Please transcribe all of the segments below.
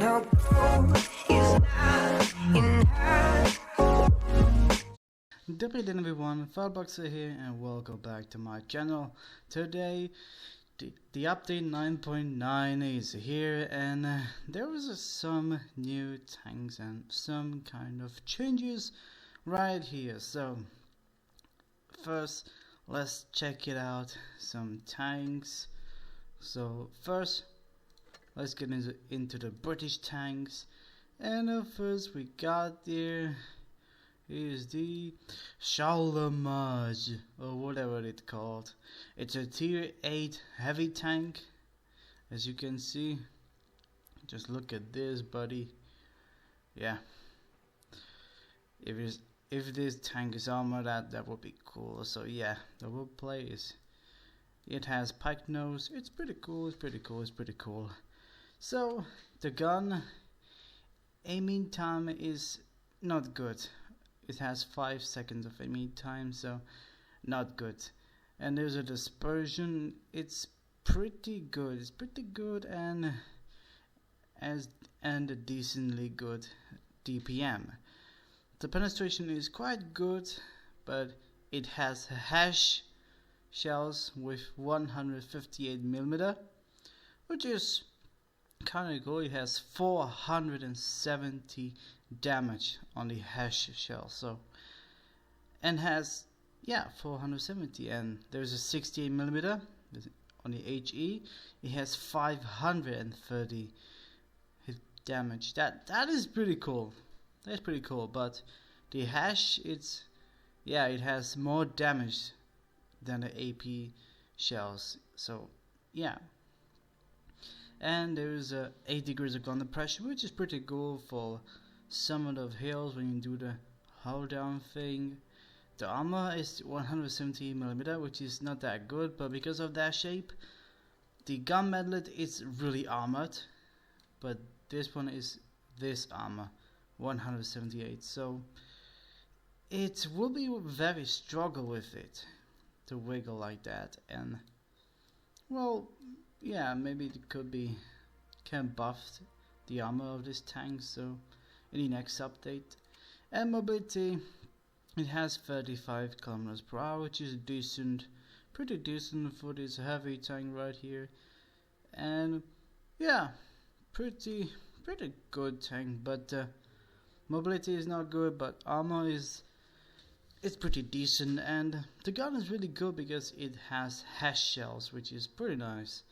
no gold is not enough. Good evening everyone, Fireboxer here and welcome back to my channel. Today the update 9.9 is here and there was some new tanks and some kind of changes right here. So first let's check it out, some tanks. So first let's get into the British tanks, and first we got there is the Charlemagne or whatever it's called. It's a tier 8 heavy tank, as you can see. Just look at this, buddy. Yeah, if this tank is armored, that would be cool. So yeah, the WoTBlitz is, it has pike nose. It's pretty cool. So the gun aiming time is not good. It has 5 seconds of aiming time, so not good. And there's a dispersion. It's pretty good. And a decently good DPM. The penetration is quite good, but it has hash shells with 158mm, which is kind of cool. It has 470 damage on the hash shell, so, and has 470, and there's a 68mm on the HE. It has 530 hit damage. That is pretty cool. That's pretty cool. But the hash, it has more damage than the AP shells. So yeah. And there's 8 degrees of gun pressure, which is pretty cool for some of hills when you do the hold down thing. The armor is 170mm, which is not that good, but because of that shape, the gun medlet is really armored, but this one is this armor 178, so it will be very struggle with it to wiggle like that. And well, yeah, maybe it can buff the armor of this tank, so in the next update. And mobility, it has 35 km/h, which is decent, pretty decent for this heavy tank right here. And yeah, pretty good tank, but mobility is not good, but armor is pretty decent, and the gun is really good because it has hash shells, which is pretty nice.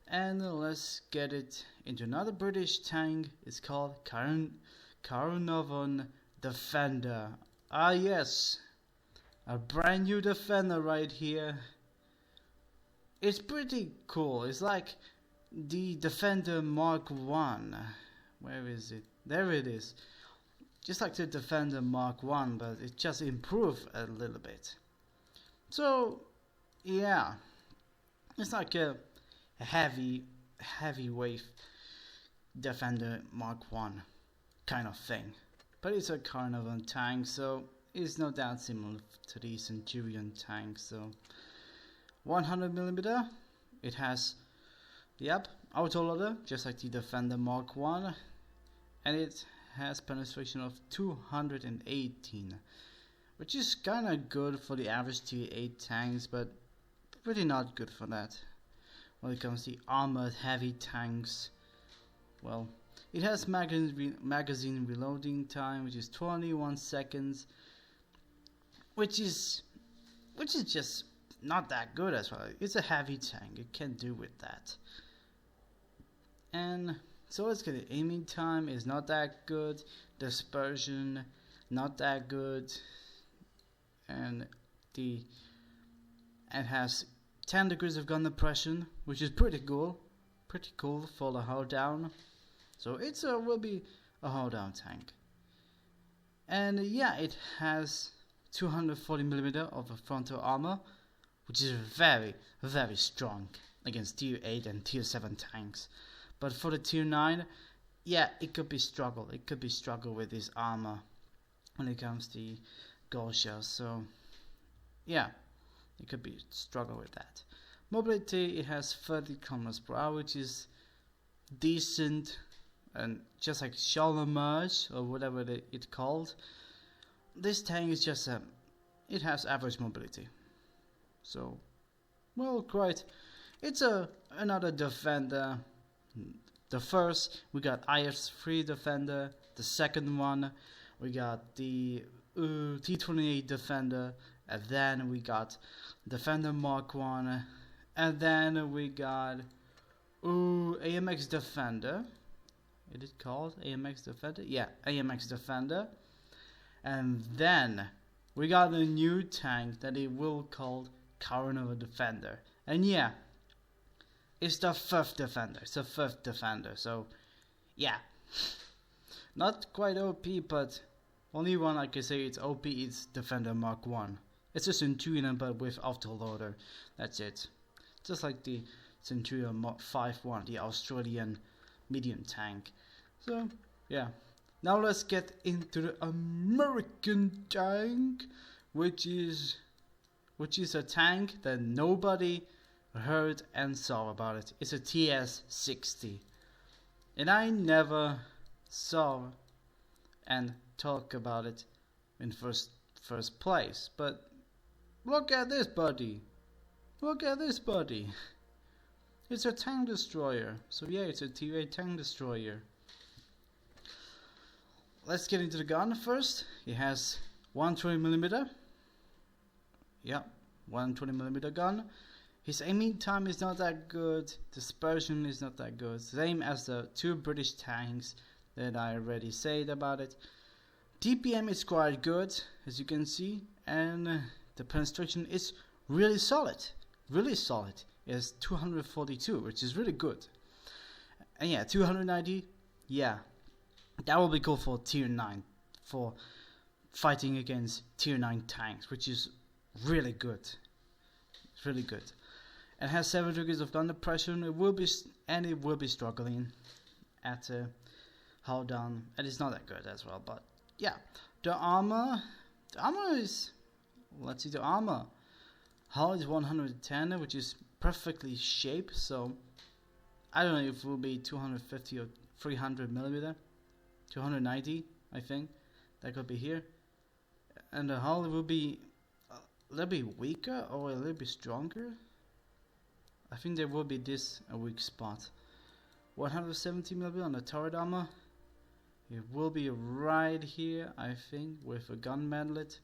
And let's get it into another British tank. It's called Carnarvon Defender. Ah yes, a brand new Defender right here. It's pretty cool. It's like the Defender Mark 1. Where is it? There it is. Just like the Defender Mark 1, but it just improved a little bit. So yeah, it's like a heavyweight Defender Mark 1 kind of thing, but it's a Carnarvon tank, so it's not that similar to the Centurion tank. So 100mm, it has autoloader just like the Defender Mark 1, and it has penetration of 218, which is kinda good for the average tier 8 tanks, but pretty not good for that. When it comes to armored heavy tanks, well, it has magazine reloading time, which is 21 seconds, which is just not that good as well. It's a heavy tank, it can do with that. And so let's get it. Aiming time is not that good, dispersion not that good, and it has 10 degrees of gun depression, which is pretty cool for the hold down. So it will be a hold down tank. And yeah, it has 240mm of a frontal armor, which is very strong against tier 8 and tier 7 tanks. But for the tier 9, yeah, it could be struggle with this armor when it comes to gold shells. So yeah, it could be struggle with that. Mobility, it has 30 km/h, which is decent and just like Charlemagne or whatever it's called, this tank is just it has average mobility. So, well, quite. It's another defender. The first we got IS-3 defender. The second one we got the T-28 defender, and then we got Defender Mark 1, and then we got AMX Defender. Is it called AMX Defender? Yeah, AMX Defender. And then we got a new tank that it will called Carnarvon Defender. And yeah, it's the fifth defender. It's the fifth defender. So yeah, not quite OP, but only one I can say it's OP is Defender Mark 1. It's a Centurion but with autoloader. That's it. Just like the Centurion Mark 5-1, the Australian medium tank. So yeah. Now let's get into the American tank, which is a tank that nobody heard and saw about it. It's a TS-60. And I never saw and talk about it in first place. But look at this buddy. Look at this buddy. It's a tank destroyer. So yeah, it's a T-8 tank destroyer. Let's get into the gun first. It has 120mm. Yeah, 120mm gun. His aiming time is not that good. Dispersion is not that good. Same as the two British tanks that I already said about it. DPM is quite good, as you can see, and the penetration is really solid. Really solid. It's 242, which is really good. And yeah, 290. Yeah. That will be cool for tier 9, for fighting against tier 9 tanks, which is really good. It's really good. It has 7 degrees of gun depression. It will be struggling at hull down, and it's not that good as well. But yeah, the armor is, let's see the armor. Hull is 110, which is perfectly shaped. So I don't know if it will be 250 or 300mm. 290, I think that could be here, and the hull will be a little bit weaker or a little bit stronger. I think there will be a weak spot. 170mm on the turret armor. It will be right here, I think, with a gun mantlet.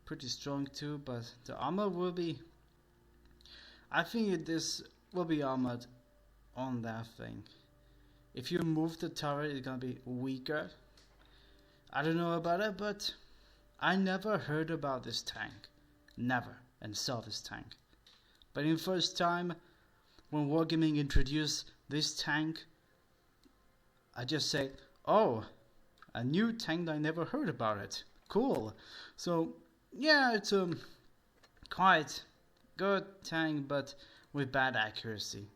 Pretty strong too, but the armor will be, I think this will be armored on that thing. If you move the turret, it's gonna be weaker. I don't know about it, but I never heard about this tank. Never. And saw this tank. But in first time, when Wargaming introduced this tank, I just said, oh, a new tank, I never heard about it. Cool. So, yeah, it's a quite good tank, but with bad accuracy.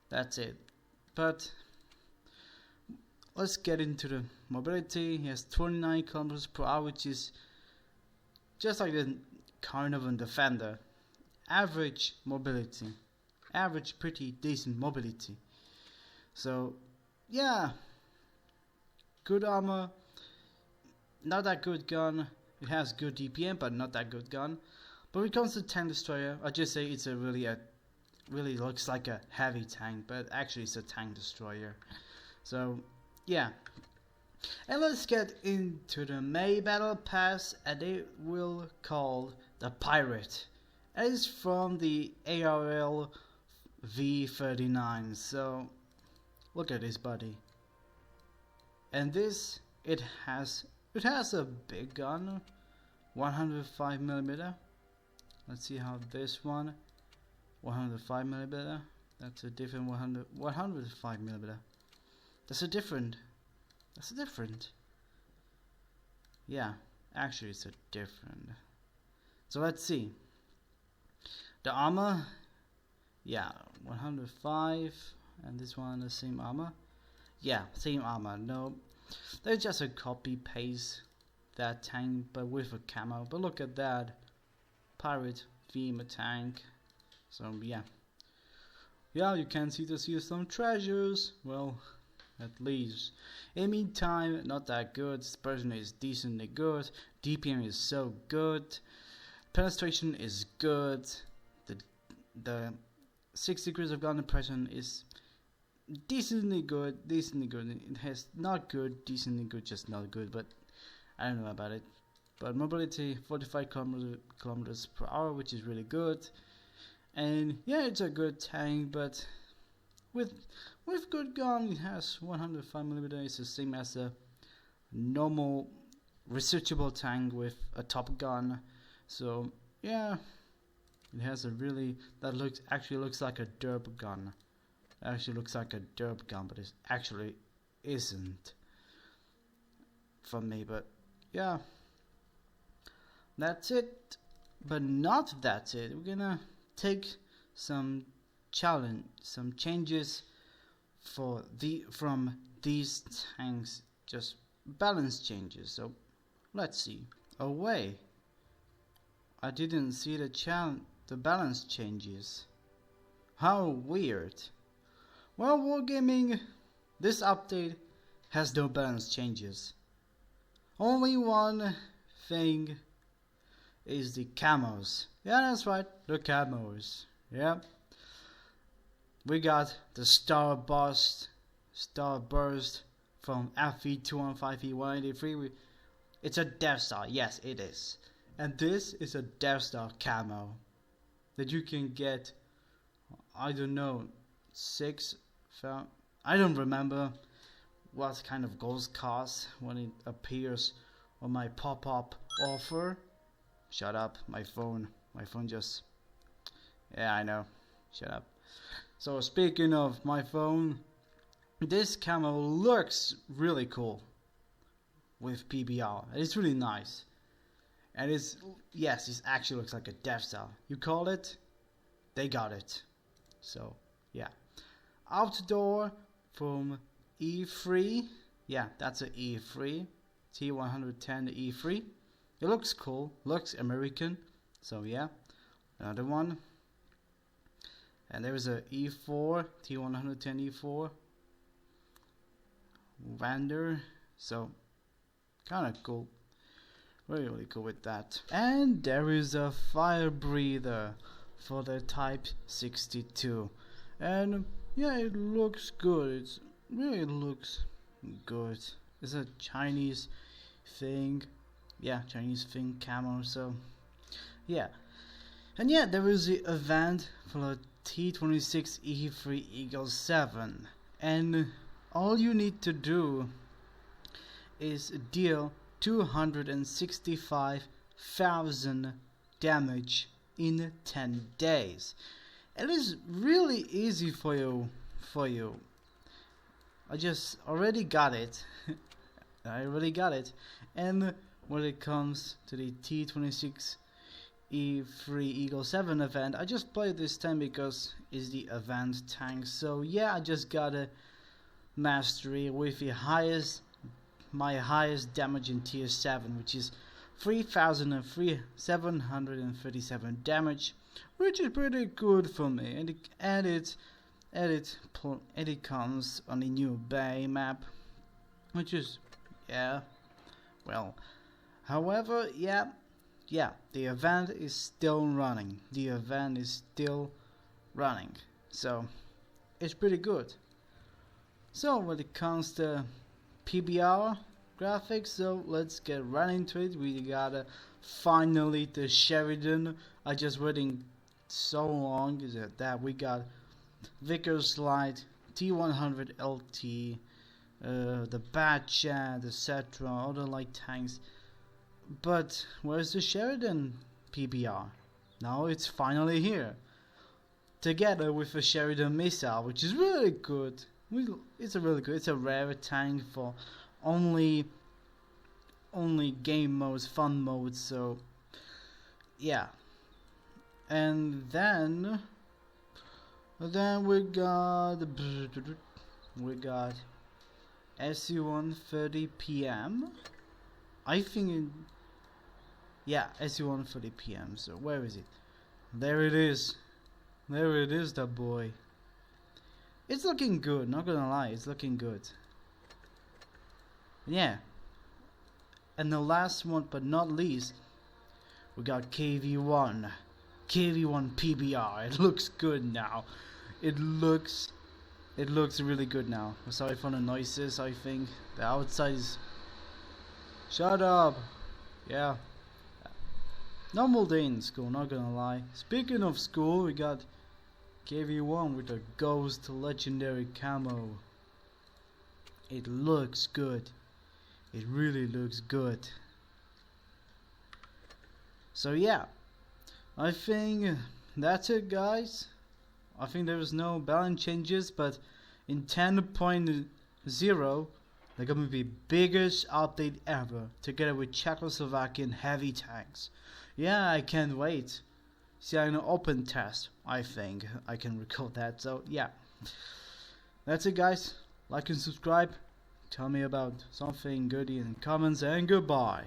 That's it. But let's get into the mobility. He has 29 km/h, which is just like the Carnarvon Defender. Average mobility. Average, pretty decent mobility. So, yeah. Good armor. Not that good gun. It has good DPM, but not that good gun. But when it comes to tank destroyer, I just say it's really looks like a heavy tank, but actually it's a tank destroyer. So yeah, and let's get into the May Battle Pass, and they will call the Pirate. And it's from the ARL V39. So look at this buddy. And this, it has a big gun, 105mm. Let's see how this one, 105mm. That's a different 105mm. That's a different. Yeah, actually it's a different. So let's see. The armor, yeah, 105, and this one the same armor. Yeah, same armor. No, they're just a copy paste that tank, but with a camo. But look at that, pirate theme tank. So yeah, you can see some treasures. Well, at least. Aiming time, not that good. Dispersion is decently good. DPM is so good. Penetration is good. The 6 degrees of gun impression is decently good. It has not good, decently good, just not good. But I don't know about it. But mobility 45 kilometers per hour, which is really good. And yeah, it's a good tank, but with good gun, it has 105mm. It's the same as a normal researchable tank with a top gun. So yeah, it has a really actually looks like a derp gun. It actually looks like a derp gun, but it actually isn't for me. But yeah, that's it. But not that's it. We're gonna take some changes from these tanks, just balance changes. So let's see. Oh wait, I didn't see the balance changes. How weird. Well, Wargaming, this update has no balance changes. Only one thing is the camos. Yeah, that's right, the camos. Yeah. We got the Starburst from FE215E183. It's a Death Star, yes it is. And this is a Death Star camo that you can get, I don't know, I don't remember what kind of gold costs when it appears on my pop-up offer. Shut up, my phone just, yeah, I know, shut up. So speaking of my phone, this camo looks really cool with PBR. It's really nice. And it actually looks like a Death Star. You call it, they got it. So yeah. Outdoor from E3. Yeah, that's an E3. T110 E3. It looks cool, looks American. So yeah, another one. And there is a E4, T110 E4. Vander. So kind of cool. Really cool with that. And there is a fire breather for the Type 62. And yeah, it looks good. It really looks good. It's a Chinese thing. Yeah, Chinese thing camo. So yeah. And yeah, there is the event for the T26 E3 Eagle 7. And all you need to do is deal 265,000 damage in 10 days. It is really easy for you. I just already got it. And when it comes to the T26 E3 Eagle 7 event, I just played this tank because it's the event tank. So yeah, I just got a mastery with my highest damage in tier 7, which is 3,737 damage, which is pretty good for me. And it comes on a new Bay map, which is, yeah, well, however, yeah, the event is still running. So it's pretty good. So when it comes to PBR graphics, so let's get right into it. We got finally the Sheridan. I just waiting so long is that we got Vickers Light, T100 LT, the Batchat, etc., other light tanks. But where's the Sheridan PBR? Now it's finally here, together with the Sheridan missile, which is really good. It's a rare tank for only game modes, fun modes. So yeah. And then we got SU-130 PM. I think SU-130 PM. So where is it? There it is. That boy. It's looking good, not gonna lie, it's looking good. Yeah. And the last one but not least, we got KV1 PBR. It looks good now. It looks really good now. Sorry for the noises. I think the outside is... Shut up. Yeah. Normal day in school, not gonna lie. Speaking of school, we got KV1 with a ghost legendary camo. It looks good. It really looks good. So yeah, I think that's it, guys. I think there was no balance changes, but in 10.0 they're gonna be biggest update ever, together with Czechoslovakian heavy tanks. Yeah, I can't wait. See, I'm an open test. I think I can record that. So yeah, that's it, guys. Like and subscribe. Tell me about something good in the comments, and goodbye.